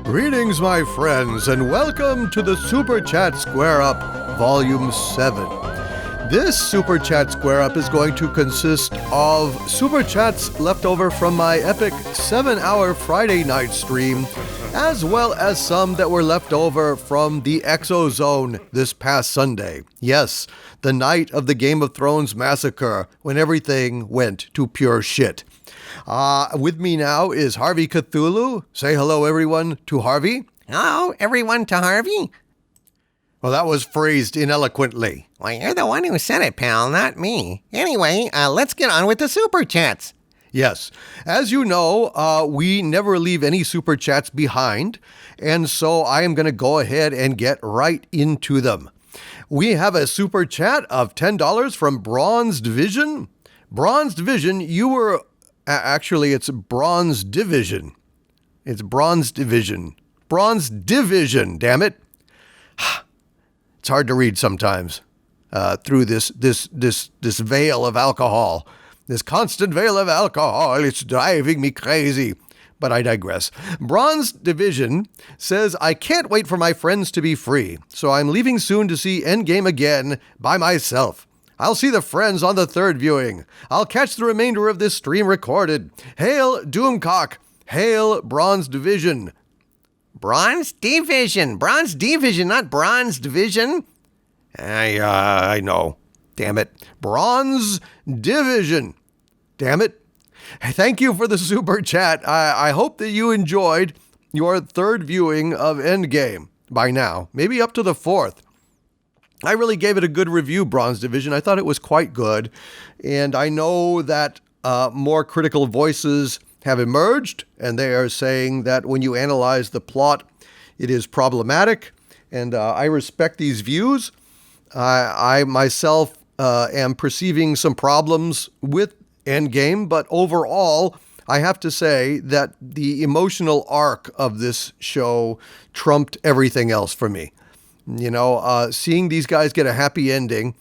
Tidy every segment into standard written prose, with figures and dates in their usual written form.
Greetings, my friends, and welcome to the Superchat Square Up Volume 7. This Superchat Square Up is going to consist of Superchats left over from my epic 7-hour Friday night stream, as well as some that were left over from the ExoZone this past Sunday. Yes, the night of the Game of Thrones massacre, when everything went to pure shit. With me now is Harvey Cthulhu. Say hello, everyone, to Harvey. Hello, everyone, to Harvey. Well, that was phrased ineloquently. Well, you're the one who said it, pal, not me. Anyway, let's get on with the Super Chats. Yes. As you know, we never leave any Super Chats behind, and so I am going to go ahead and get right into them. We have a Super Chat of $10 from Bronze Division. Bronze Division, you were... Actually, it's Bronze Division. It's Bronze Division. Bronze Division, damn it. It's hard to read sometimes through this veil of alcohol. This constant veil of alcohol, it's driving me crazy. But I digress. Bronze Division says, I can't wait for my friends to be free, so I'm leaving soon to see Endgame again by myself. I'll see the friends on the third viewing. I'll catch the remainder of this stream recorded. Hail Doomcock. Hail Bronze Division. Bronze Division. Bronze Division, not Bronze Division. I know. Damn it. Bronze Division. Damn it. Thank you for the super chat. I hope that you enjoyed your third viewing of Endgame by now. Maybe up to the fourth. I really gave it a good review, Bronze Division. I thought it was quite good. And I know that more critical voices have emerged, and they are saying that when you analyze the plot, it is problematic. And I respect these views. I myself am perceiving some problems with Endgame, but overall, I have to say that the emotional arc of this show trumped everything else for me. You know, seeing these guys get a happy ending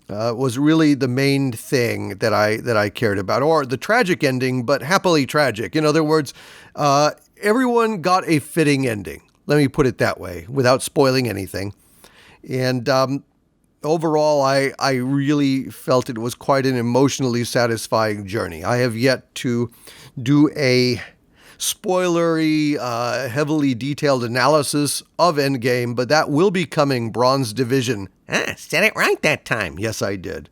was really the main thing that I cared about, or the tragic ending, but happily tragic. In other words, everyone got a fitting ending. Let me put it that way, without spoiling anything. And overall, I really felt it was quite an emotionally satisfying journey. I have yet to do a spoilery, heavily detailed analysis of Endgame, but that will be coming, Bronze Division. Said it right that time. Yes, I did.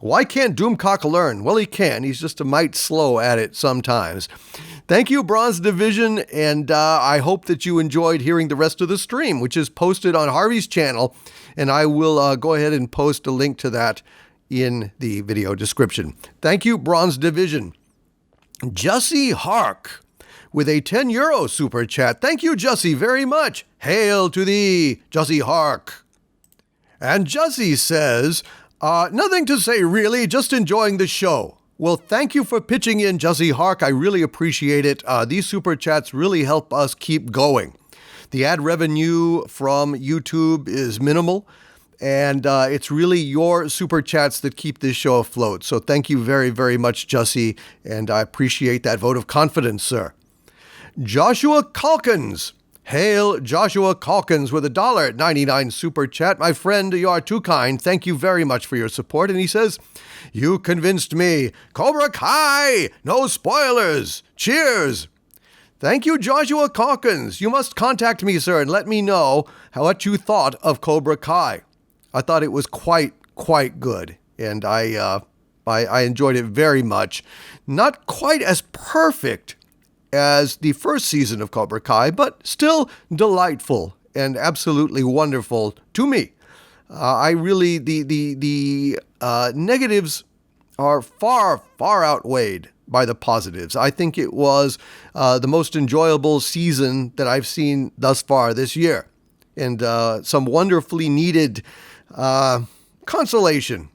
Why can't Doomcock learn? Well, he can. He's just a mite slow at it sometimes. Thank you, Bronze Division, and I hope that you enjoyed hearing the rest of the stream, which is posted on Harvey's channel, and I will go ahead and post a link to that in the video description. Thank you, Bronze Division. Jussie Hark with a €10 super chat. Thank you, Jussie, very much. Hail to thee, Jussie Hark. And Jussie says, nothing to say really, just enjoying the show. Well, thank you for pitching in, Jussie Hark. I really appreciate it. These super chats really help us keep going. The ad revenue from YouTube is minimal, and it's really your super chats that keep this show afloat. So thank you very, very much, Jussie, and I appreciate that vote of confidence, sir. Joshua Calkins. Hail Joshua Calkins with a $1.99 super chat. My friend, you are too kind. Thank you very much for your support. And he says, you convinced me. Cobra Kai! No spoilers! Cheers! Thank you, Joshua Calkins. You must contact me, sir, and let me know what you thought of Cobra Kai. I thought it was quite good. And I enjoyed it very much. Not quite as perfect as the first season of Cobra Kai, but still delightful and absolutely wonderful to me. I really, the negatives are far outweighed by the positives. I think it was the most enjoyable season that I've seen thus far this year, and some wonderfully needed consolation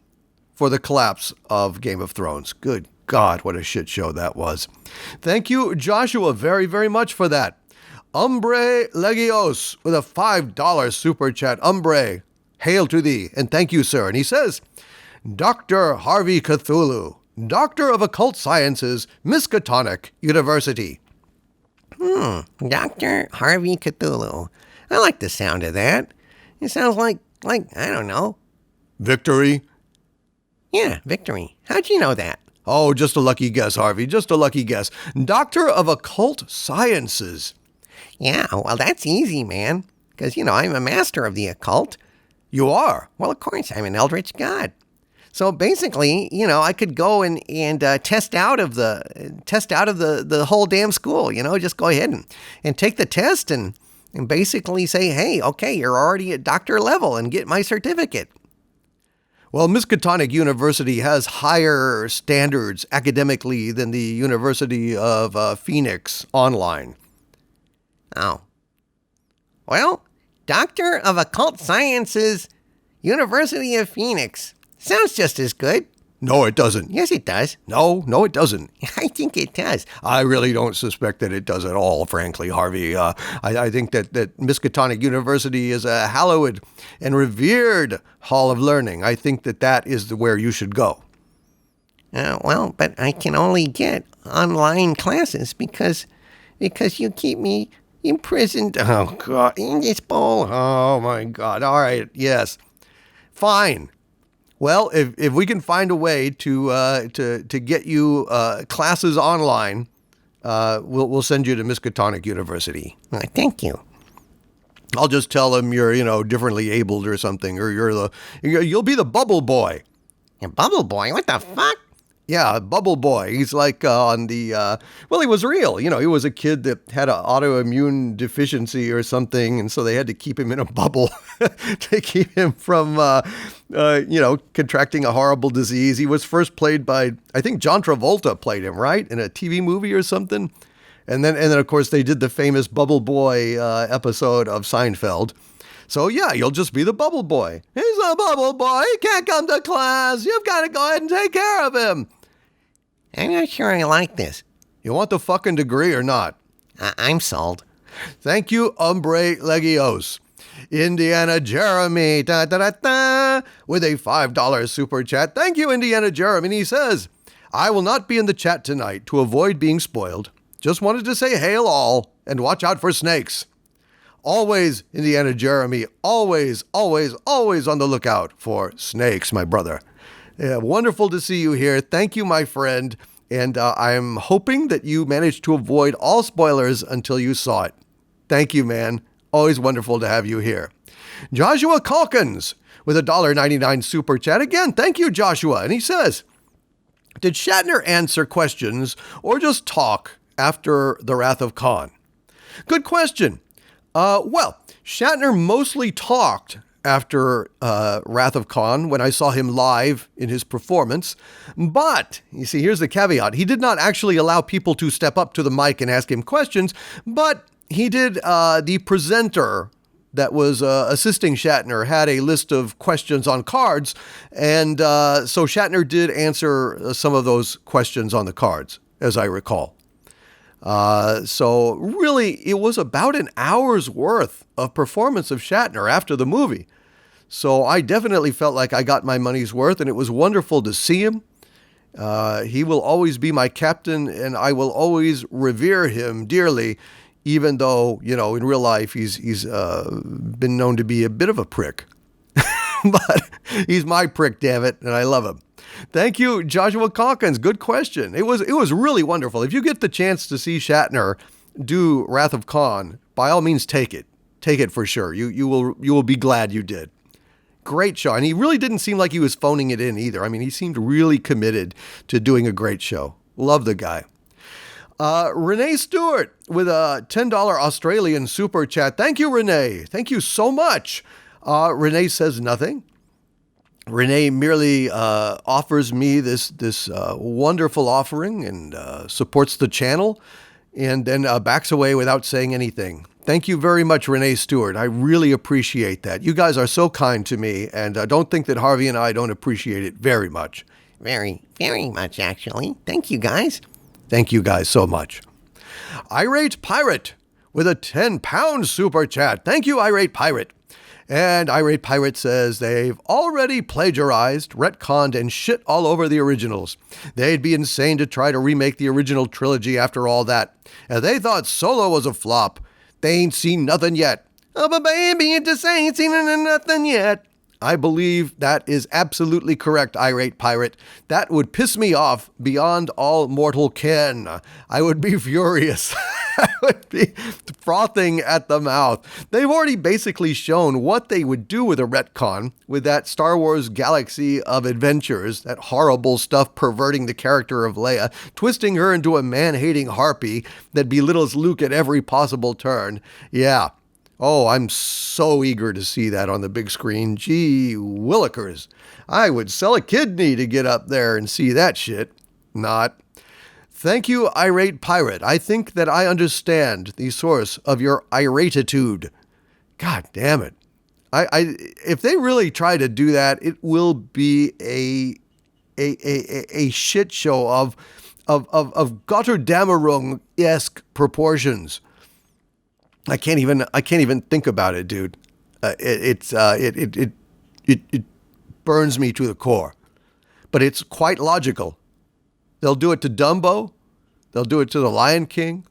for the collapse of Game of Thrones. Good God, what a shit show that was. Thank you, Joshua, very, very much for that. Umbre Legios with a $5 super chat. Umbre, hail to thee, and thank you, sir. And he says, Dr. Harvey Cthulhu, Doctor of Occult Sciences, Miskatonic University. Dr. Harvey Cthulhu. I like the sound of that. It sounds like, I don't know. Victory? Yeah, Victory. How'd you know that? Oh, just a lucky guess, Harvey. Just a lucky guess. Doctor of Occult Sciences. Yeah, well, that's easy, man. Because, I'm a master of the occult. You are? Well, of course, I'm an eldritch god. So basically, I could go and test out of the whole damn school. Just go ahead and take the test and basically say, hey, okay, you're already at doctor level, and get my certificate. Well, Miskatonic University has higher standards academically than the University of Phoenix online. Oh. Well, Doctor of Occult Sciences, University of Phoenix. Sounds just as good. No, it doesn't. Yes, it does. No, it doesn't. I think it does. I really don't suspect that it does at all, frankly, Harvey. I think that Miskatonic University is a hallowed and revered hall of learning. I think that is where you should go. Well, but I can only get online classes because you keep me imprisoned. Oh, God, in this bowl. Oh, my God. All right. Yes. Fine. Well, if we can find a way to get you classes online, we'll send you to Miskatonic University. Thank you. I'll just tell them you're differently abled or something, or you'll be the Bubble Boy. A Bubble Boy? What the fuck? Yeah, Bubble Boy. He's like on the, he was real. He was a kid that had an autoimmune deficiency or something, and so they had to keep him in a bubble to keep him from, contracting a horrible disease. He was first played by, I think John Travolta played him, right? In a TV movie or something. And then, of course, they did the famous Bubble Boy episode of Seinfeld. So, yeah, you'll just be the Bubble Boy. He's a Bubble Boy. He can't come to class. You've got to go ahead and take care of him. I'm not sure I like this. You want the fucking degree or not? I'm sold. Thank you, Hombre Legios. Indiana Jeremy, with a $5 super chat. Thank you, Indiana Jeremy. And he says, I will not be in the chat tonight to avoid being spoiled. Just wanted to say hail all and watch out for snakes. Always, Indiana Jeremy, always, always, always on the lookout for snakes, my brother. Yeah, wonderful to see you here. Thank you, my friend. And I'm hoping that you managed to avoid all spoilers until you saw it. Thank you, man. Always wonderful to have you here. Joshua Calkins with a $1.99 super chat. Again, thank you, Joshua. And he says, did Shatner answer questions or just talk after the Wrath of Khan? Good question. Well, Shatner mostly talked after Wrath of Khan when I saw him live in his performance. But, you see, here's the caveat. He did not actually allow people to step up to the mic and ask him questions, but he did, the presenter that was assisting Shatner had a list of questions on cards, and so Shatner did answer some of those questions on the cards, as I recall. So really, it was about an hour's worth of performance of Shatner after the movie. So I definitely felt like I got my money's worth, and it was wonderful to see him. He will always be my captain, and I will always revere him dearly, even though, in real life, he's been known to be a bit of a prick. But he's my prick, damn it, and I love him. Thank you, Joshua Calkins. Good question. It was really wonderful. If you get the chance to see Shatner do Wrath of Khan, by all means, take it. Take it for sure. You will be glad you did. Great show. And he really didn't seem like he was phoning it in either. I mean, he seemed really committed to doing a great show. Love the guy. Renee Stewart with a $10 Australian super chat. Thank you, Renee. Thank you so much. Renee says nothing. Renee merely offers me this wonderful offering and supports the channel, and then backs away without saying anything. Thank you very much, Renee Stewart. I really appreciate that. You guys are so kind to me, and I don't think that Harvey and I don't appreciate it very much. Very, very much, actually. Thank you, guys. Thank you guys so much. Irate Pirate with a £10 super chat. Thank you, Irate Pirate. And Irate Pirate says they've already plagiarized, retconned, and shit all over the originals. They'd be insane to try to remake the original trilogy after all that. And they thought Solo was a flop. They ain't seen nothing yet. Oh, but baby, it just ain't seen nothing yet. I believe that is absolutely correct, Irate Pirate. That would piss me off beyond all mortal ken. I would be furious. I would be frothing at the mouth. They've already basically shown what they would do with a retcon, with that Star Wars Galaxy of Adventures, that horrible stuff perverting the character of Leia, twisting her into a man-hating harpy that belittles Luke at every possible turn. Yeah. Oh, I'm so eager to see that on the big screen. Gee willikers. I would sell a kidney to get up there and see that shit. Not. Thank you, Irate Pirate. I think that I understand the source of your iratitude. God damn it. If they really try to do that, it will be a shit show of Gotterdammerung-esque proportions. I can't even think about it, dude. It burns me to the core. But it's quite logical. They'll do it to Dumbo. They'll do it to The Lion King.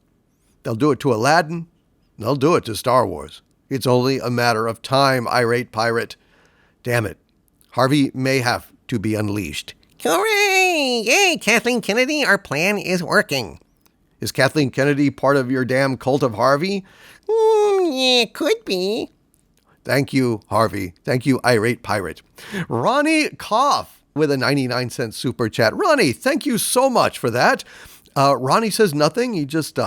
They'll do it to Aladdin. They'll do it to Star Wars. It's only a matter of time, Irate Pirate. Damn it. Harvey may have to be unleashed. Hooray! Yay, Kathleen Kennedy, our plan is working. Is Kathleen Kennedy part of your damn cult of Harvey? Yeah, could be. Thank you, Harvey. Thank you, Irate Pirate. Ronnie Koff with a 99-cent super chat. Ronnie, thank you so much for that. Ronnie says nothing. He just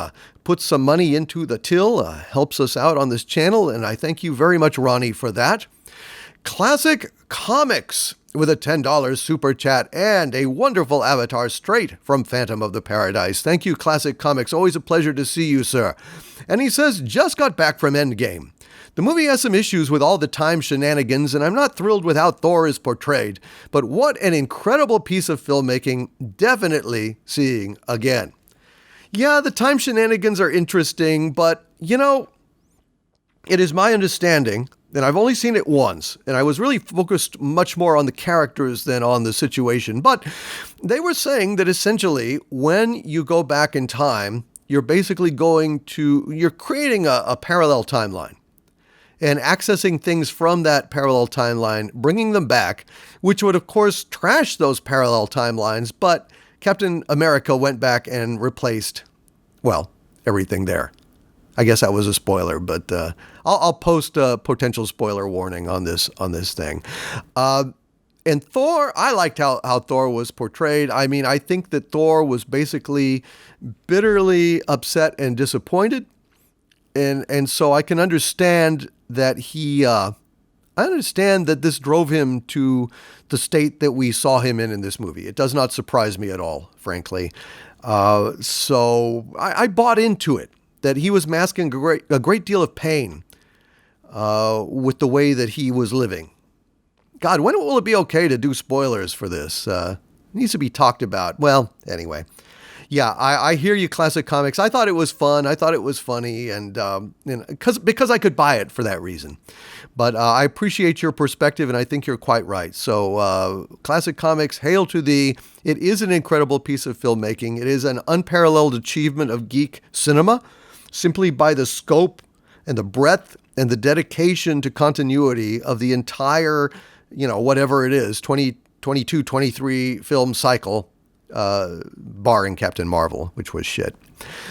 puts some money into the till, helps us out on this channel, and I thank you very much, Ronnie, for that. Classic Comics with a $10 super chat and a wonderful avatar straight from Phantom of the Paradise. Thank you, Classic Comics. Always a pleasure to see you, sir. And he says, just got back from Endgame. The movie has some issues with all the time shenanigans, and I'm not thrilled with how Thor is portrayed, but what an incredible piece of filmmaking, definitely seeing again. Yeah, the time shenanigans are interesting, but, you know, it is my understanding, and I've only seen it once, and I was really focused much more on the characters than on the situation, but they were saying that essentially when you go back in time, you're basically you're creating a parallel timeline and accessing things from that parallel timeline, bringing them back, which would of course trash those parallel timelines, but Captain America went back and replaced, well, everything there. I guess that was a spoiler, but I'll post a potential spoiler warning on this thing. And Thor, I liked how Thor was portrayed. I mean, I think that Thor was basically bitterly upset and disappointed. And so I can understand that I understand that this drove him to the state that we saw him in this movie. It does not surprise me at all, frankly. So I bought into it, that he was masking a great deal of pain with the way that he was living. God, when will it be okay to do spoilers for this? It needs to be talked about. Well, anyway. Yeah, I hear you, Classic Comics. I thought it was fun. I thought it was funny, and because I could buy it for that reason. But I appreciate your perspective, and I think you're quite right. So, Classic Comics, hail to thee. It is an incredible piece of filmmaking. It is an unparalleled achievement of geek cinema, simply by the scope and the breadth and the dedication to continuity of the entire, whatever it is, 22, 23 film cycle. Barring Captain Marvel, which was shit.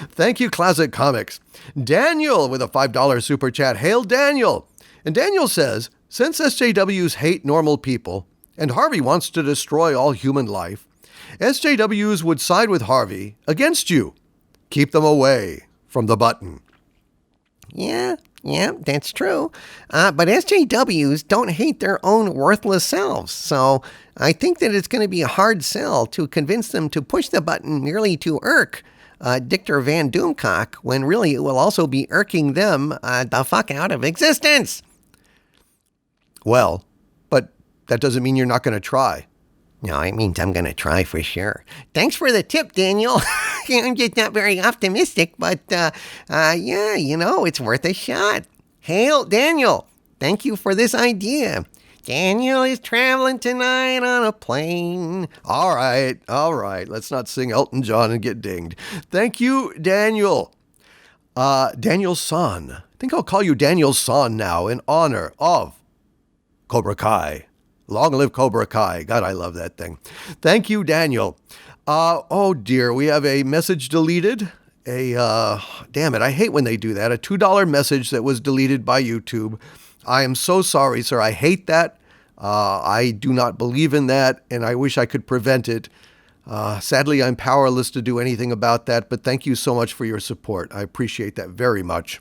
Thank you, Classic Comics. Daniel with a $5 super chat. Hail, Daniel. And Daniel says, since SJWs hate normal people and Harvey wants to destroy all human life, SJWs would side with Harvey against you. Keep them away from the button. Yeah, that's true. But SJWs don't hate their own worthless selves, so I think that it's going to be a hard sell to convince them to push the button merely to irk Dictor Van Doomcock, when really it will also be irking them the fuck out of existence. Well, but that doesn't mean you're not going to try. No, it means I'm going to try for sure. Thanks for the tip, Daniel. I'm just not very optimistic, but yeah, it's worth a shot. Hail, Daniel. Thank you for this idea. Daniel is traveling tonight on a plane. All right. Let's not sing Elton John and get dinged. Thank you, Daniel. Daniel San. I think I'll call you Daniel San now in honor of Cobra Kai. Long live Cobra Kai. God, I love that thing. Thank you, Daniel. Oh dear, we have a message deleted. Damn it, I hate when they do that. A $2 message that was deleted by YouTube. I am so sorry, sir. I hate that. I do not believe in that, and I wish I could prevent it. Sadly, I'm powerless to do anything about that, but thank you so much for your support. I appreciate that very much.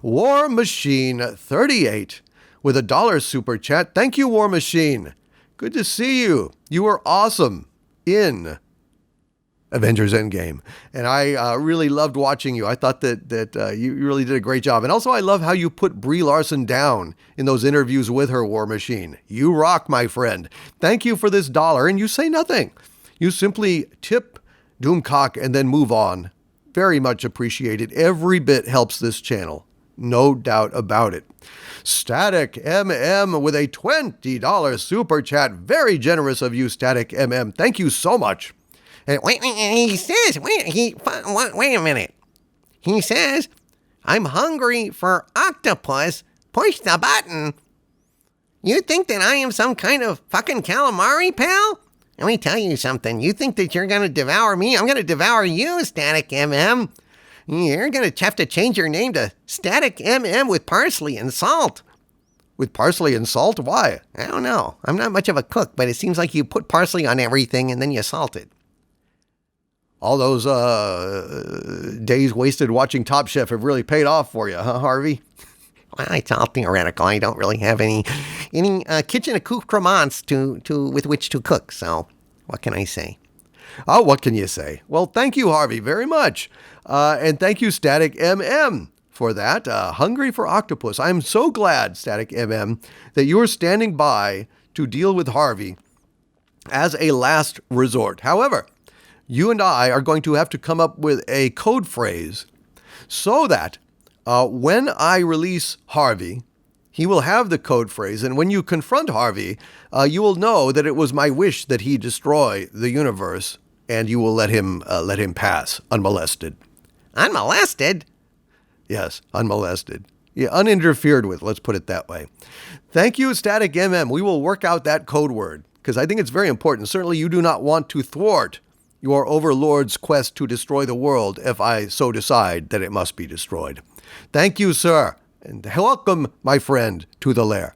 War Machine 38 with a $1 super chat. Thank you, War Machine. Good to see you. You were awesome in Avengers Endgame. And I really loved watching you. I thought that you really did a great job. And also I love how you put Brie Larson down in those interviews with her, War Machine. You rock, my friend. Thank you for this $1. And you say nothing. You simply tip Doomcock and then move on. Very much appreciated. Every bit helps this channel. No doubt about it. Static MM with a $20 super chat. Very generous of you, Static MM. Thank you so much. Wait a minute. He says, I'm hungry for octopus. Push the button. You think that I am some kind of fucking calamari, pal? Let me tell you something. You think that you're going to devour me? I'm going to devour you, Static MM. You're going to have to change your name to Static MM with parsley and salt. With parsley and salt? Why? I don't know. I'm not much of a cook, but it seems like you put parsley on everything and then you salt it. All those days wasted watching Top Chef have really paid off for you, huh, Harvey? Well, it's all theoretical. I don't really have any kitchen accoutrements with which to cook. So what can I say? Oh, what can you say? Well, thank you, Harvey, very much. And thank you, Static MM, for that. Hungry for octopus. I'm so glad, Static MM, that you are standing by to deal with Harvey as a last resort. However, you and I are going to have to come up with a code phrase so that when I release Harvey, he will have the code phrase. And when you confront Harvey, you will know that it was my wish that he destroy the universe, and you will let him pass unmolested. Unmolested? Yes, unmolested. Yeah, uninterfered with, let's put it that way. Thank you, Static MM. We will work out that code word because I think it's very important. Certainly you do not want to thwart your overlord's quest to destroy the world if I so decide that it must be destroyed. Thank you, sir, and welcome, my friend, to the lair.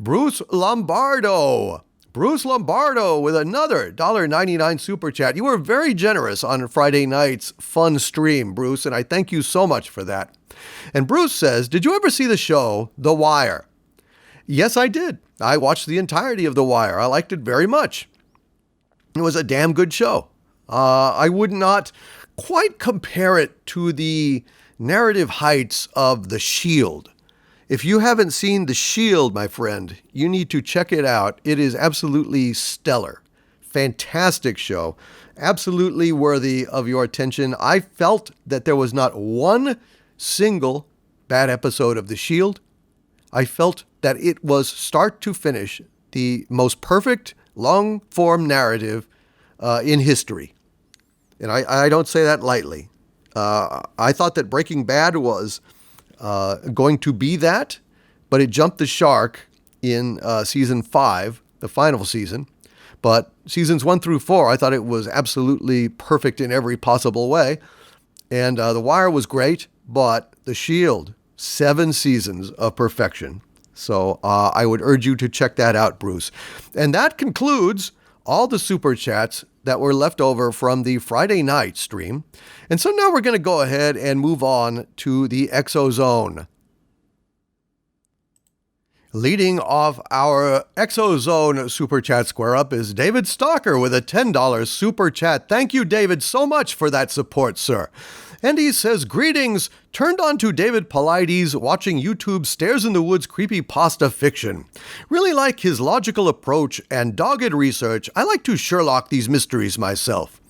Bruce Lombardo with another $1.99 super chat. You were very generous on Friday night's fun stream, Bruce, and I thank you so much for that. And Bruce says, did you ever see the show The Wire? Yes, I did. I watched the entirety of The Wire. I liked it very much. It was a damn good show. I would not quite compare it to the narrative heights of The Shield. If you haven't seen The Shield, my friend, you need to check it out. It is absolutely stellar. Fantastic show. Absolutely worthy of your attention. I felt that there was not one single bad episode of The Shield. I felt that it was start to finish the most perfect long-form narrative in history. And I don't say that lightly. I thought that Breaking Bad was going to be that, but it jumped the shark in season 5, the final season. But seasons 1 through 4, I thought it was absolutely perfect in every possible way. And The Wire was great, but The Shield, 7 seasons of perfection. So I would urge you to check that out, Bruce. And that concludes all the super chats that were left over from the Friday night stream. And so now we're going to go ahead and move on to the ExoZone. Leading off our ExoZone Super Chat Square Up is David Stalker with a $10 Super Chat. Thank you, David, so much for that support, sir. And he says, greetings, turned on to David Paulides watching YouTube Stairs in the Woods creepypasta fiction. Really like his logical approach and dogged research. I like to Sherlock these mysteries myself.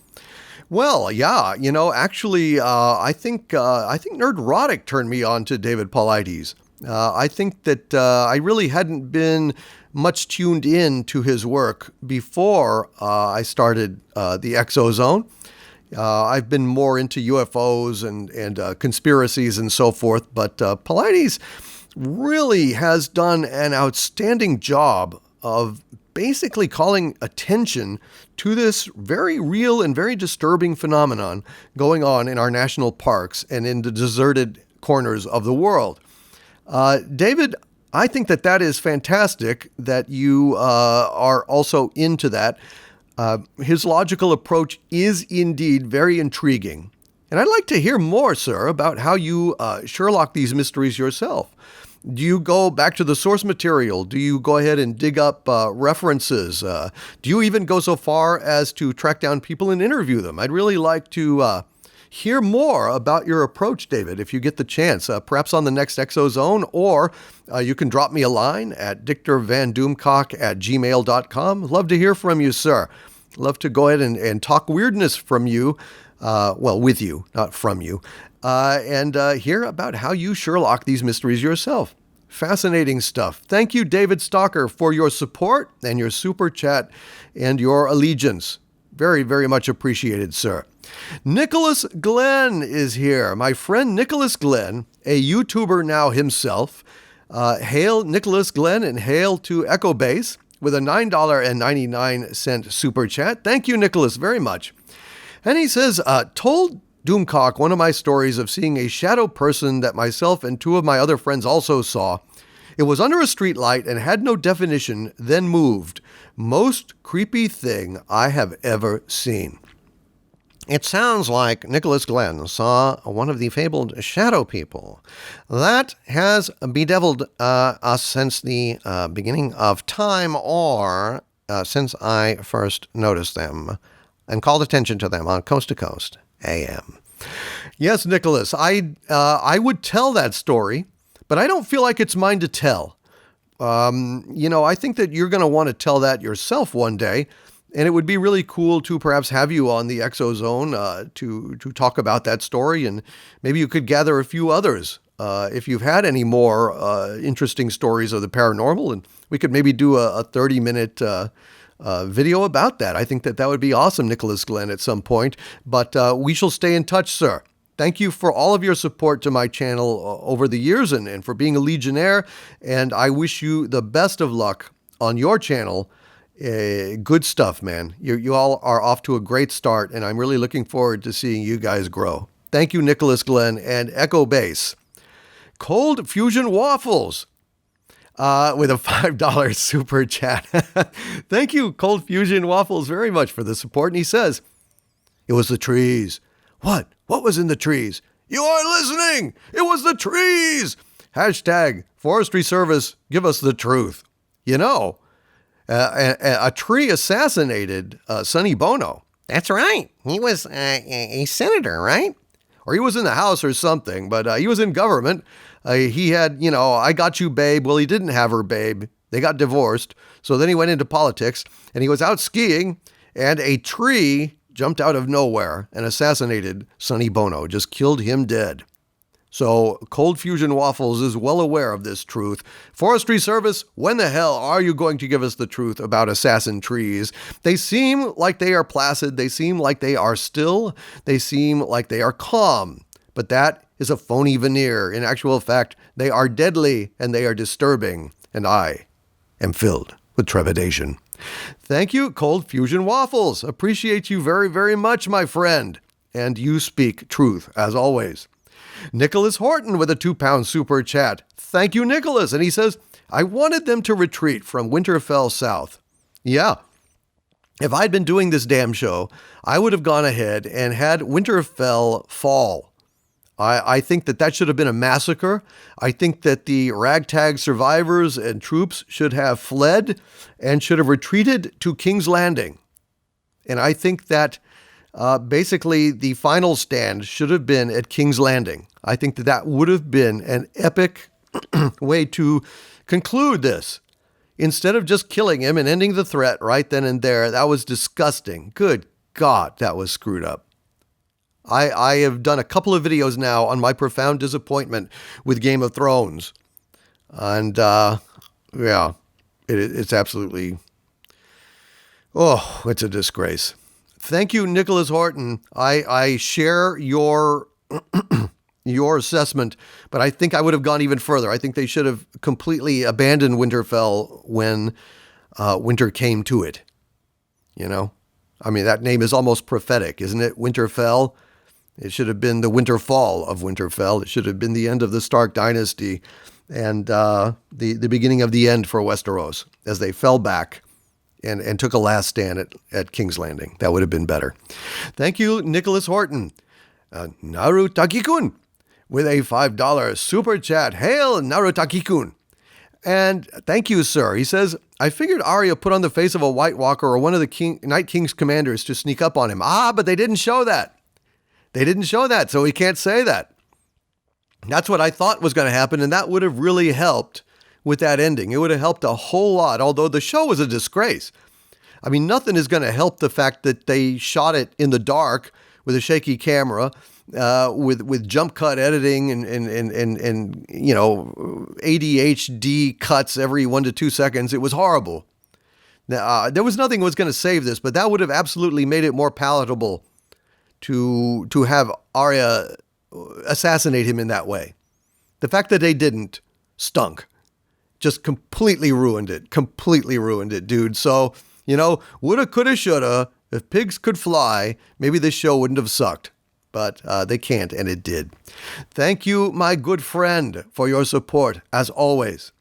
Well, yeah, actually, I think Nerdrotic turned me on to David Paulides. I think that I really hadn't been much tuned in to his work before I started the ExoZone. I've been more into UFOs and conspiracies and so forth, but Paulides really has done an outstanding job of basically calling attention to this very real and very disturbing phenomenon going on in our national parks and in the deserted corners of the world. David, I think that that is fantastic that you are also into that. His logical approach is indeed very intriguing. And I'd like to hear more, sir, about how you Sherlock these mysteries yourself. Do you go back to the source material? Do you go ahead and dig up references? Do you even go so far as to track down people and interview them? I'd really like to hear more about your approach, David, if you get the chance, perhaps on the next ExoZone, or you can drop me a line at dictorvandoomcock@gmail.com. Love to hear from you, sir. Love to go ahead and talk weirdness from you, well, with you, not from you, and hear about how you Sherlock these mysteries yourself. Fascinating stuff. Thank you, David Stalker, for your support and your super chat and your allegiance. Very, very much appreciated, sir. Nicholas Glenn is here. My friend Nicholas Glenn, a YouTuber now himself. Hail Nicholas Glenn and hail to Echo Base with a $9.99 super chat. Thank you, Nicholas, very much. And he says, told Doomcock one of my stories of seeing a shadow person that myself and two of my other friends also saw. It was under a streetlight and had no definition, then moved. Most creepy thing I have ever seen. It sounds like Nicholas Glenn saw one of the fabled shadow people. That has bedeviled us since the beginning of time, or since I first noticed them and called attention to them on Coast to Coast AM. Yes, Nicholas, I would tell that story, but I don't feel like it's mine to tell. I think that you're going to want to tell that yourself one day. And it would be really cool to perhaps have you on the ExoZone to talk about that story, and maybe you could gather a few others if you've had any more interesting stories of the paranormal, and we could maybe do a 30-minute video about that. I think that would be awesome, Nicholas Glenn, at some point. But we shall stay in touch, sir. Thank you for all of your support to my channel over the years and for being a Legionnaire, and I wish you the best of luck on your channel. Good stuff, man. You all are off to a great start, and I'm really looking forward to seeing you guys grow. Thank you, Nicholas Glenn and Echo Base. Cold Fusion Waffles with a $5 super chat. Thank you, Cold Fusion Waffles, very much for the support. And he says, it was the trees. What? What was in the trees? You are listening. It was the trees. Hashtag Forestry Service, give us the truth. A tree assassinated Sonny Bono. That's right. He was a senator, right? Or he was in the House or something, but he was in government. He had, I got you, babe. Well, he didn't have her, babe. They got divorced. So then he went into politics, and he was out skiing, and a tree jumped out of nowhere and assassinated Sonny Bono, just killed him dead. So Cold Fusion Waffles is well aware of this truth. Forestry Service, when the hell are you going to give us the truth about assassin trees? They seem like they are placid. They seem like they are still. They seem like they are calm. But that is a phony veneer. In actual fact, they are deadly and they are disturbing. And I am filled with trepidation. Thank you, Cold Fusion Waffles. Appreciate you very, very much, my friend. And you speak truth, as always. Nicholas Horton with a £2 super chat. Thank you, Nicholas. And he says, I wanted them to retreat from Winterfell South. Yeah. If I'd been doing this damn show, I would have gone ahead and had Winterfell fall. I think that should have been a massacre. I think that the ragtag survivors and troops should have fled and should have retreated to King's Landing. And I think that basically the final stand should have been at King's Landing. I think that would have been an epic way to conclude this. Instead of just killing him and ending the threat right then and there, that was disgusting. Good God, that was screwed up. I have done a couple of videos now on my profound disappointment with Game of Thrones. And yeah, it's absolutely, it's a disgrace. Thank you, Nicholas Horton. I share your your assessment, but I think I would have gone even further. I think they should have completely abandoned Winterfell when winter came to it. You know, I mean, that name is almost prophetic, isn't it? Winterfell. It should have been the Winterfall of Winterfell. It should have been the end of the Stark dynasty and the beginning of the end for Westeros as they fell back and took a last stand at King's Landing. That would have been better. Thank you, Nicholas Horton. Narutaki-kun with a $5 super chat. Hail, Narutaki-kun. And thank you, sir. He says, I figured Arya put on the face of a White Walker or one of the Night King's commanders to sneak up on him. But they didn't show that. They didn't show that, so he can't say that. That's what I thought was going to happen, and that would have really helped with that ending. It would have helped a whole lot, although the show was a disgrace. I mean, nothing is going to help the fact that they shot it in the dark with a shaky camera, with jump cut editing and you know, ADHD cuts every 1 to 2 seconds. It was horrible. Now, there was nothing that was going to save this, but that would have absolutely made it more palatable to have Arya assassinate him in that way. The fact that they didn't stunk. Just completely ruined it. Completely ruined it, dude. So, you know, woulda, coulda, shoulda. If pigs could fly, maybe this show wouldn't have sucked. But they can't, and it did. Thank you, my good friend, for your support, as always.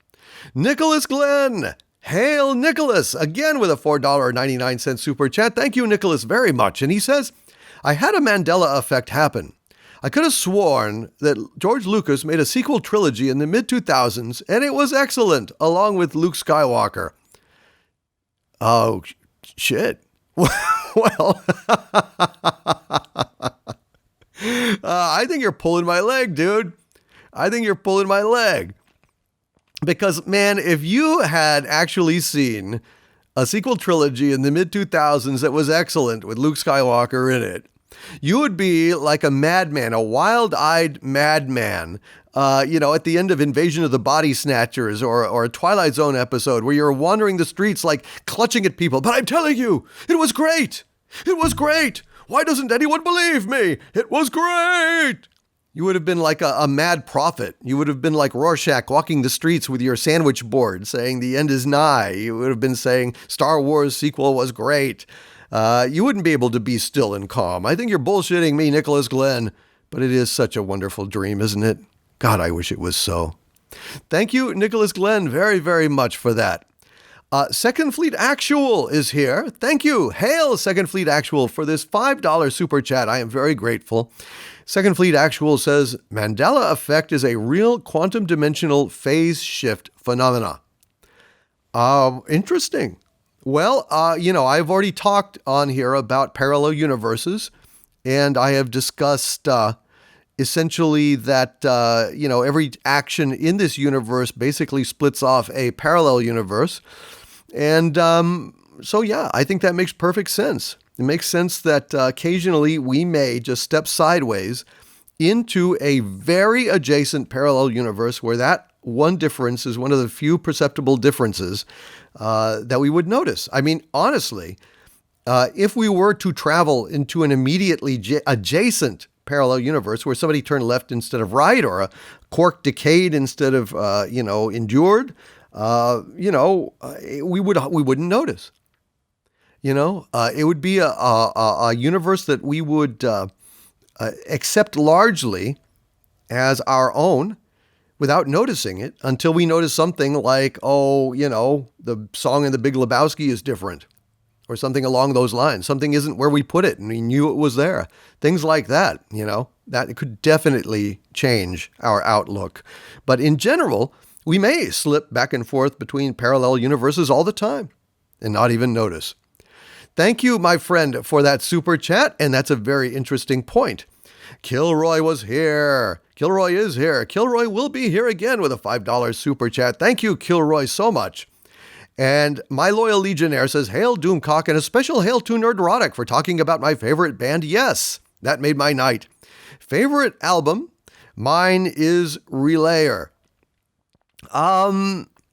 Nicholas Glenn. Hail, Nicholas. Again with a $4.99 super chat. Thank you, Nicholas, very much. And he says, I had a Mandela effect happen. I could have sworn that George Lucas made a sequel trilogy in the mid-2000s, and it was excellent, along with Luke Skywalker. Oh, shit. Well, I think you're pulling my leg, dude. I think you're pulling my leg. Because, man, if you had actually seen a sequel trilogy in the mid-2000s that was excellent with Luke Skywalker in it, you would be like a madman, a wild-eyed madman, you know, at the end of Invasion of the Body Snatchers or a Twilight Zone episode where you're wandering the streets like clutching at people. But I'm telling you, it was great. It was great. Why doesn't anyone believe me? It was great. You would have been like a mad prophet. You would have been like Rorschach walking the streets with your sandwich board saying the end is nigh. You would have been saying Star Wars sequel was great. You wouldn't be able to be still and calm. I think you're bullshitting me, Nicholas Glenn, but it is such a wonderful dream, isn't it? God, I wish it was so. Thank you, Nicholas Glenn, very, very much for that. Second Fleet Actual is here. Thank you. Hail, Second Fleet Actual, for this $5 super chat. I am very grateful. Second Fleet Actual says, Mandela effect is a real quantum dimensional phase shift phenomena. Interesting. Well, you know, I've already talked on here about parallel universes, and I have discussed essentially that, you know, every action in this universe basically splits off a parallel universe. And so, yeah, I think that makes perfect sense. It makes sense that occasionally we may just step sideways into a very adjacent parallel universe where that one difference is one of the few perceptible differences that we would notice. I mean, honestly, if we were to travel into an immediately adjacent parallel universe where somebody turned left instead of right, or a cork decayed instead of, you know, endured, you know, we wouldn't notice. You know, it would be a universe that we would accept largely as our own without noticing it until we notice something like, oh, you know, the song in The Big Lebowski is different, or something along those lines. Something isn't where we put it and we knew it was there. Things like that, you know, that could definitely change our outlook. But in general, we may slip back and forth between parallel universes all the time and not even notice. Thank you, my friend, for that super chat, and that's a very interesting point. Kilroy was here. Kilroy is here. Kilroy will be here again with a $5 super chat. Thank you, Kilroy, so much. And my loyal legionnaire says, Hail Doomcock, and a special hail to Nerdrotic for talking about my favorite band. Yes, that made my night. Favorite album? Mine is Relayer.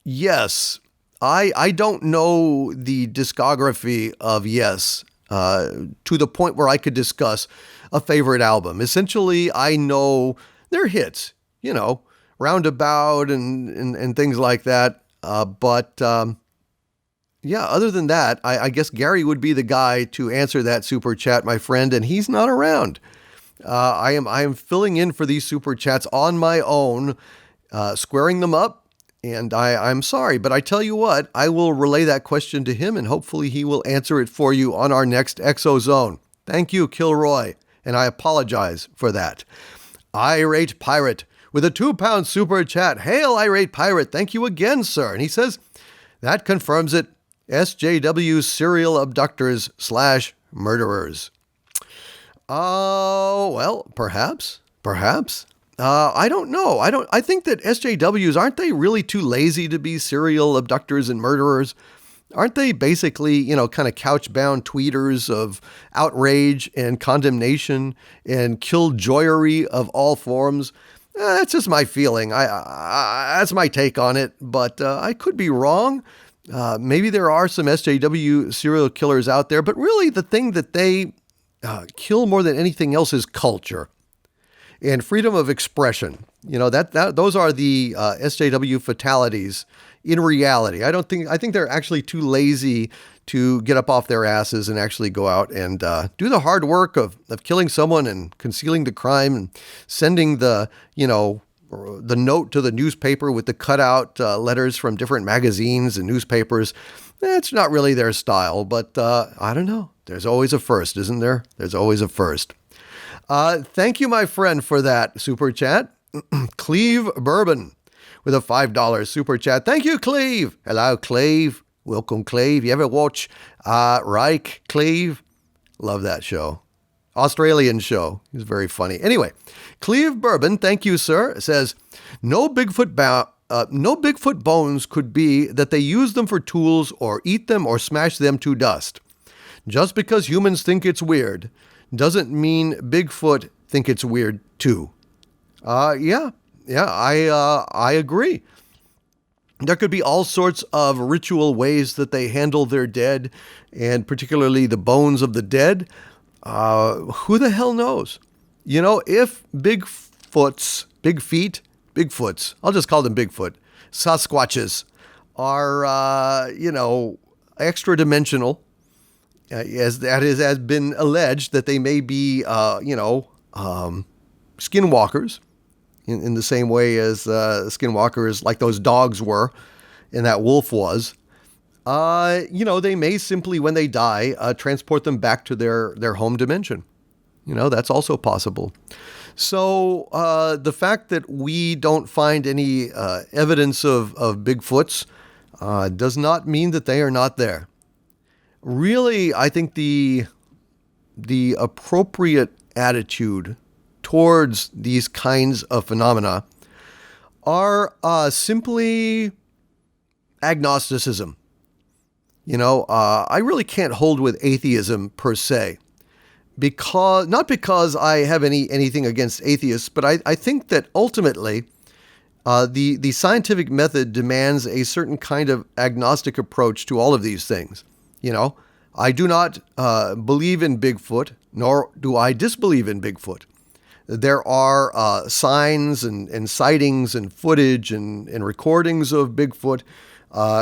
Yes. I don't know the discography of Yes to the point where I could discuss a favorite album. Essentially, I know their hits, Roundabout and things like that. But yeah, other than that, I guess Gary would be the guy to answer that super chat, my friend, and he's not around. I am filling in for these super chats on my own, squaring them up. And I'm sorry, but I tell you what, I will relay that question to him and hopefully he will answer it for you on our next ExoZone. Thank you, Kilroy, and I apologize for that. Irate Pirate with a £2 super chat. Hail, Irate Pirate. Thank you again, sir. And he says, that confirms it. SJW serial abductors / murderers. Oh, well, perhaps. I don't know. I think that SJWs, aren't they really too lazy to be serial abductors and murderers? Aren't they basically, kind of couch-bound tweeters of outrage and condemnation and killjoyery of all forms? That's just my feeling. That's my take on it, but I could be wrong. Maybe there are some SJW serial killers out there, but really the thing that they kill more than anything else is culture and freedom of expression. Those are the SJW fatalities in reality. I think they're actually too lazy to get up off their asses and actually go out and do the hard work of killing someone and concealing the crime and sending the note to the newspaper with the cutout letters from different magazines and newspapers. That's not really their style, but I don't know. There's always a first, isn't there? There's always a first. Thank you, my friend, for that super chat. Cleve Bourbon with a $5 super chat. Thank you, Cleve. Hello, Cleve. Welcome, Cleve. You ever watch Reich, Cleve? Love that show. Australian show. He's very funny. Anyway, Cleve Bourbon, thank you, sir, says, no Bigfoot bones could be that they use them for tools or eat them or smash them to dust. Just because humans think it's weird doesn't mean Bigfoot think it's weird too. I agree. There could be all sorts of ritual ways that they handle their dead, and particularly the bones of the dead. Who the hell knows? If Bigfoots, I'll just call them Bigfoot, Sasquatches are, extra dimensional, as has been alleged that they may be, skinwalkers in the same way as skinwalkers like those dogs were and that wolf was. They may simply, when they die, transport them back to their home dimension. That's also possible. So the fact that we don't find any evidence of Bigfoots does not mean that they are not there. Really, I think the appropriate attitude towards these kinds of phenomena are simply agnosticism. I really can't hold with atheism per se, not because I have anything against atheists, but I think that ultimately the scientific method demands a certain kind of agnostic approach to all of these things. I do not believe in Bigfoot, nor do I disbelieve in Bigfoot. There are signs and sightings and footage and recordings of Bigfoot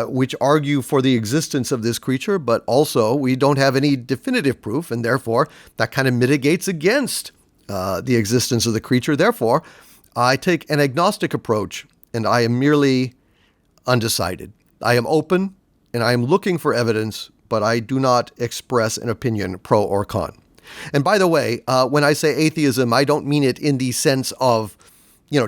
which argue for the existence of this creature, but also we don't have any definitive proof, and therefore that kind of mitigates against the existence of the creature. Therefore, I take an agnostic approach, and I am merely undecided. I am open, and I am looking for evidence, but I do not express an opinion pro or con. And by the way, when I say atheism, I don't mean it in the sense of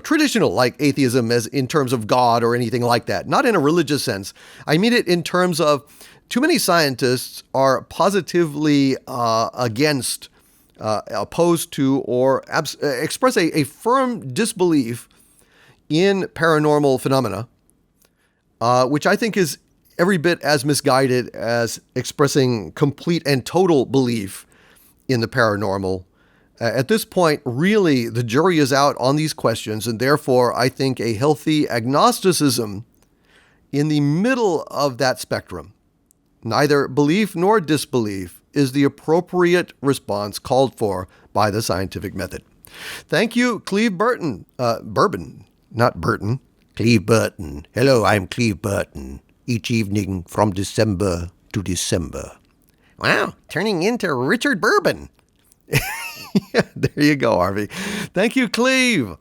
traditional, like atheism as in terms of God or anything like that. Not in a religious sense. I mean it in terms of too many scientists are positively against, opposed to, or express a firm disbelief in paranormal phenomena, which I think is every bit as misguided as expressing complete and total belief in the paranormal. At this point, really, the jury is out on these questions, and therefore, I think a healthy agnosticism in the middle of that spectrum, neither belief nor disbelief, is the appropriate response called for by the scientific method. Thank you, Cleve Burton. Bourbon, not Burton. Cleve Burton. Hello, I'm Cleve Burton. Each evening from December to December. Wow, turning into Richard Bourbon. Yeah, there you go, Harvey. Thank you, Cleve.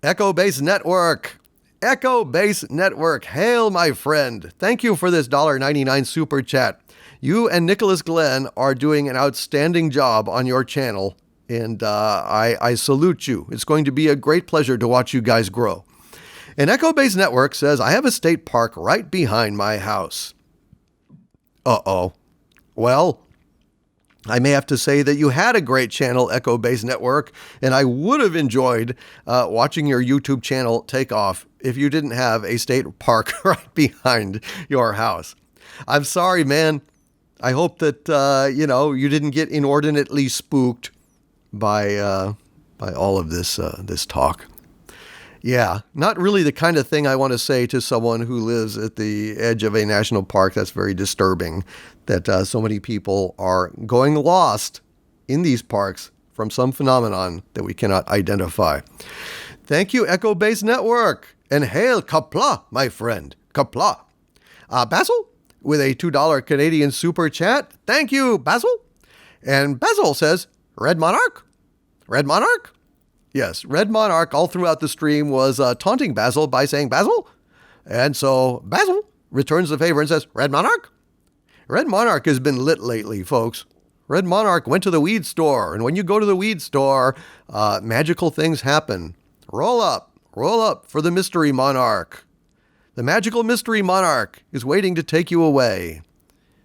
Echo Base Network. Echo Base Network. Hail, my friend. Thank you for this $1.99 super chat. You and Nicholas Glenn are doing an outstanding job on your channel, and I salute you. It's going to be a great pleasure to watch you guys grow. And Echo Base Network says, I have a state park right behind my house. Uh-oh. Well, I may have to say that you had a great channel, Echo Base Network, and I would have enjoyed watching your YouTube channel take off if you didn't have a state park right behind your house. I'm sorry, man. I hope that, you didn't get inordinately spooked by all of this talk. Yeah, not really the kind of thing I want to say to someone who lives at the edge of a national park. That's very disturbing that so many people are going lost in these parks from some phenomenon that we cannot identify. Thank you, Echo Base Network. And hail Kapla, my friend. Kapla. Basil, with a $2 Canadian super chat. Thank you, Basil. And Basil says, Red Monarch? Red Monarch? Yes, Red Monarch all throughout the stream was taunting Basil by saying, Basil? And so Basil returns the favor and says, Red Monarch? Red Monarch has been lit lately, folks. Red Monarch went to the weed store, and when you go to the weed store, magical things happen. Roll up for the Mystery Monarch. The magical Mystery Monarch is waiting to take you away.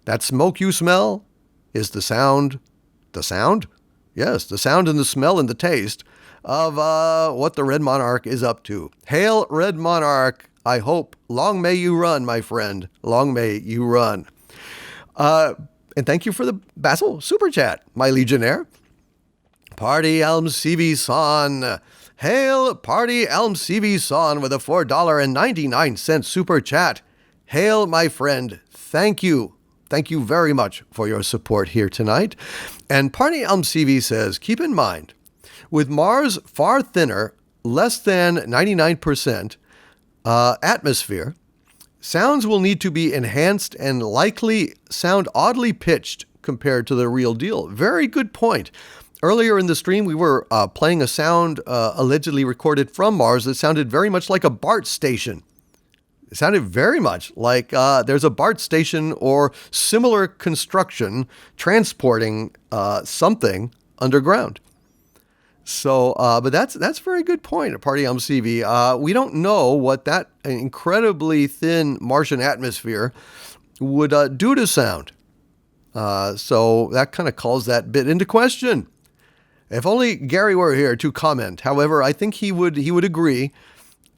That smoke you smell is the sound? Yes, the sound and the smell and the taste of what the Red Monarch is up to. Hail, Red Monarch. I hope. Long may you run, my friend. Long may you run. And thank you for the Basil Super Chat, my Legionnaire. Party Elm CV Son. Hail, Party Elm CV Son with a $4.99 Super Chat. Hail, my friend. Thank you. Thank you very much for your support here tonight. And Party Elm CV says, keep in mind, with Mars far thinner, less than 99% atmosphere, sounds will need to be enhanced and likely sound oddly pitched compared to the real deal. Very good point. Earlier in the stream, we were playing a sound allegedly recorded from Mars that sounded very much like a BART station. It sounded very much like there's a BART station or similar construction transporting something underground. So, but that's a very good point, Party CV. We don't know what that incredibly thin Martian atmosphere would do to sound. So that kind of calls that bit into question. If only Gary were here to comment. However, I think he would agree.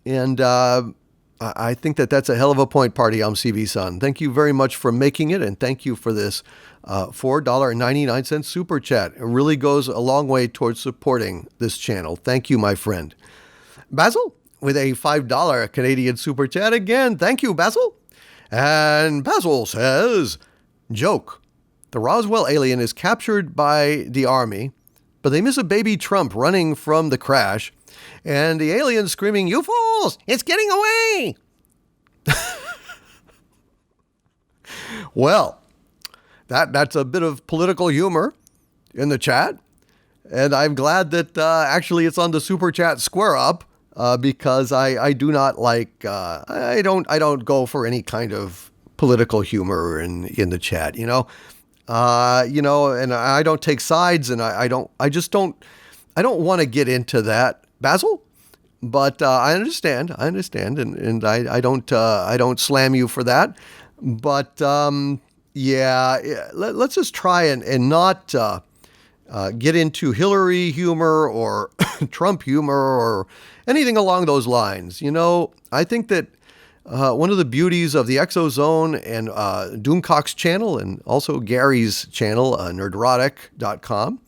And I think that's a hell of a point, Party CV son. Thank you very much for making it, and thank you for this $4.99 super chat. It really goes a long way towards supporting this channel. Thank you, my friend. Basil, with a $5 Canadian super chat again. Thank you, Basil. And Basil says, joke. The Roswell alien is captured by the army, but they miss a baby Trump running from the crash, and the alien screaming, "You fools! It's getting away!" Well, that's a bit of political humor in the chat, and I'm glad that actually it's on the Super Chat Square Up because I do not like I don't go for any kind of political humor in the chat, you know, and I don't take sides, and I don't want to get into that, Basil. But I understand, and I don't slam you for that. But let's just try and not get into Hillary humor or Trump humor or anything along those lines. You know, I think that one of the beauties of the ExoZone and Doomcock's channel, and also Gary's channel, nerdrotic.com,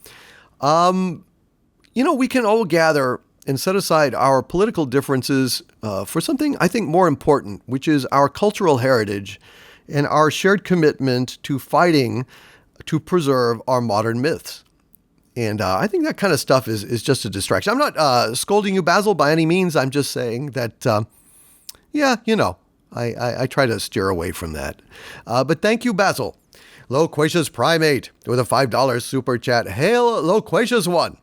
we can all gather and set aside our political differences for something I think more important, which is our cultural heritage and our shared commitment to fighting to preserve our modern myths. And I think that kind of stuff is just a distraction. I'm not scolding you, Basil, by any means. I'm just saying that, I try to steer away from that. But thank you, Basil. Loquacious Primate with a $5 super chat. Hail, Loquacious One.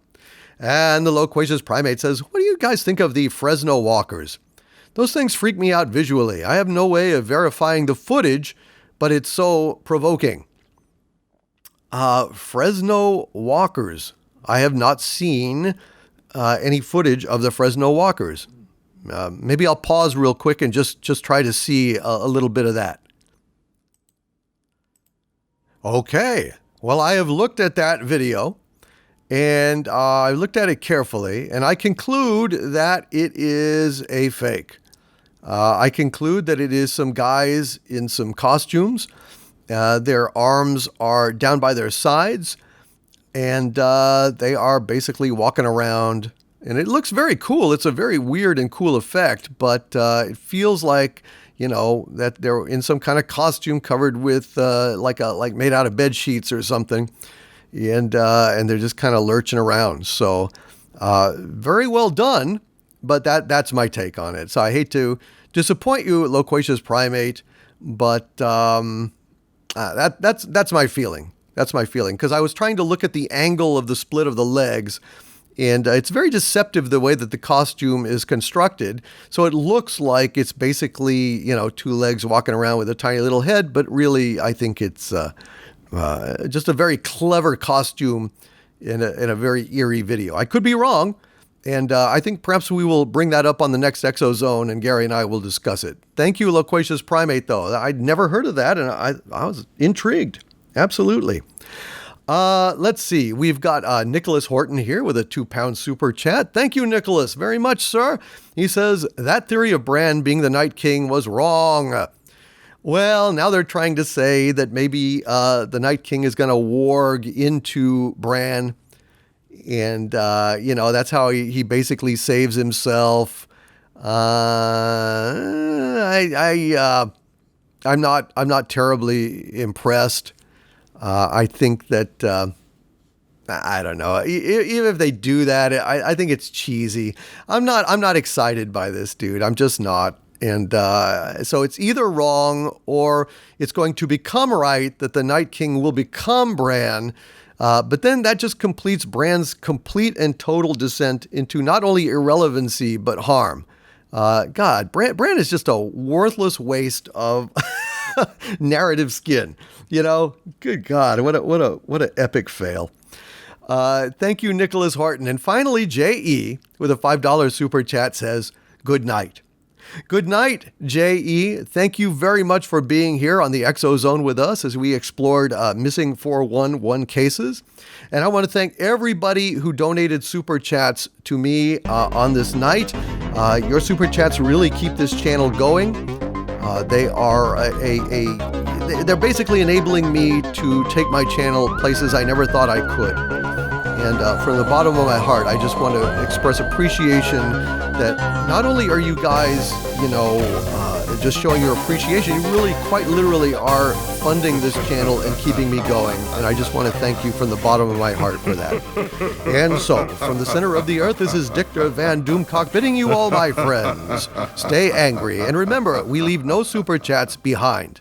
And the Loquacious Primate says, what do you guys think of the Fresno walkers? Those things freak me out visually. I have no way of verifying the footage, but it's so provoking. Fresno walkers. I have not seen any footage of the Fresno walkers. Maybe I'll pause real quick and just try to see a little bit of that. Okay. Well, I have looked at that video. And I looked at it carefully, and I conclude that it is a fake. I conclude that it is some guys in some costumes. Their arms are down by their sides, and they are basically walking around. And it looks very cool. It's a very weird and cool effect, but it feels like, that they're in some kind of costume covered with like made out of bed sheets or something. And they're just kind of lurching around. So very well done, but that's my take on it. So I hate to disappoint you, Loquacious Primate, but that's my feeling. That's my feeling, because I was trying to look at the angle of the split of the legs, and it's very deceptive the way that the costume is constructed. So it looks like it's basically, two legs walking around with a tiny little head, but really I think it's just a very clever costume in a very eerie video. I could be wrong, and I think perhaps we will bring that up on the next ExoZone, and Gary and I will discuss it. Thank you, Loquacious Primate, though. I'd never heard of that, and I was intrigued. Absolutely. Let's see. We've got Nicholas Horton here with a £2 super chat. Thank you, Nicholas, very much, sir. He says, that theory of Bran being the Night King was wrong. Well, now they're trying to say that maybe the Night King is going to warg into Bran, and that's how he basically saves himself. I'm not terribly impressed. I think that I don't know. Even if they do that, I think it's cheesy. I'm not excited by this, dude. I'm just not. And so it's either wrong or it's going to become right that the Night King will become Bran. But then that just completes Bran's complete and total descent into not only irrelevancy, but harm. God, Bran is just a worthless waste of narrative skin. Good God, what an epic fail. Thank you, Nicholas Horton. And finally, J.E. with a $5 super chat says, good night. Good night, J.E. Thank you very much for being here on the ExoZone with us as we explored missing 411 cases. And I want to thank everybody who donated super chats to me on this night. Your super chats really keep this channel going. They are they're basically enabling me to take my channel places I never thought I could. And from the bottom of my heart, I just want to express appreciation that not only are you guys, just showing your appreciation, you really quite literally are funding this channel and keeping me going. And I just want to thank you from the bottom of my heart for that. And so, from the center of the earth, this is Dictor Van Doomcock bidding you all, my friends, stay angry. And remember, we leave no super chats behind.